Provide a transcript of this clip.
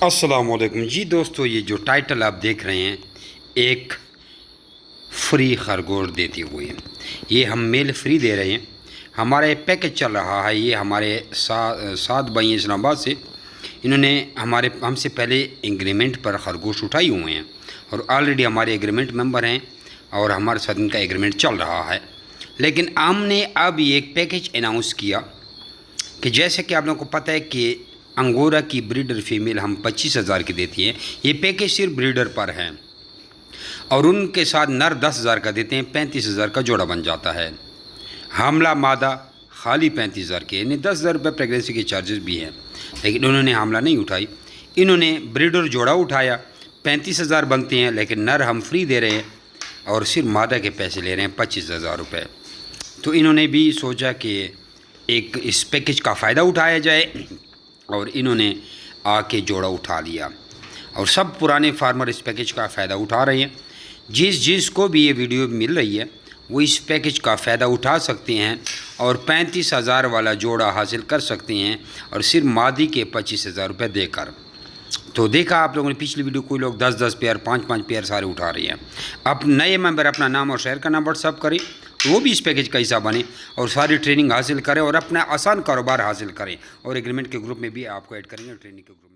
अस्सलाम वालेकुम जी दोस्तों, ये जो टाइटल आप देख रहे हैं एक फ्री खरगोश देते हुए, ये हम मेल फ्री दे रहे हैं। हमारा ये पैकेज चल रहा है। ये हमारे सात भाई इस्लामाबाद से, इन्होंने हमसे पहले एग्रीमेंट पर खरगोश उठाए हुए हैं और ऑलरेडी हमारे एग्रीमेंट मेंबर हैं और हमारे साथ इनका एग्रीमेंट चल रहा है। लेकिन हमने अब ये एक पैकेज अनाउंस किया कि जैसे कि आप लोगों को पता है कि अंगोरा की ब्रीडर फीमेल हम 25,000 की देती हैं। ये पैकेज सिर्फ ब्रीडर पर है और उनके साथ नर 10,000 का देते हैं। 35,000 का जोड़ा बन जाता है। हामला मादा खाली 35,000 के, यानी 10,000 रुपये प्रेगनेंसी के चार्जेस भी हैं। लेकिन उन्होंने हामला नहीं उठाई, इन्होंने ब्रीडर जोड़ा उठाया। 35,000 बनते हैं, लेकिन नर हम फ्री दे रहे हैं और सिर्फ मादा के पैसे ले रहे हैं 25,000 रुपये। तो इन्होंने भी सोचा कि एक इस पैकेज का फ़ायदा उठाया जाए और इन्होंने आके जोड़ा उठा लिया और सब पुराने फार्मर इस पैकेज का फ़ायदा उठा रहे हैं। जिसको भी ये वीडियो मिल रही है वो इस पैकेज का फ़ायदा उठा सकते हैं और 35,000 वाला जोड़ा हासिल कर सकते हैं और सिर्फ मादी के 25,000 रुपये देकर। तो देखा आप लोगों ने पिछली वीडियो, कोई लोग 10-10 पेयर 5-5 पेयर सारे उठा रहे हैं। अब नए मेंबर अपना नाम और शहर का नाम व्हाट्सअप करें, वो भी इस पैकेज का हिस्सा बने और सारी ट्रेनिंग हासिल करें और अपना आसान कारोबार हासिल करें। और एग्रीमेंट के ग्रुप में भी आपको ऐड करेंगे, ट्रेनिंग के ग्रुप में।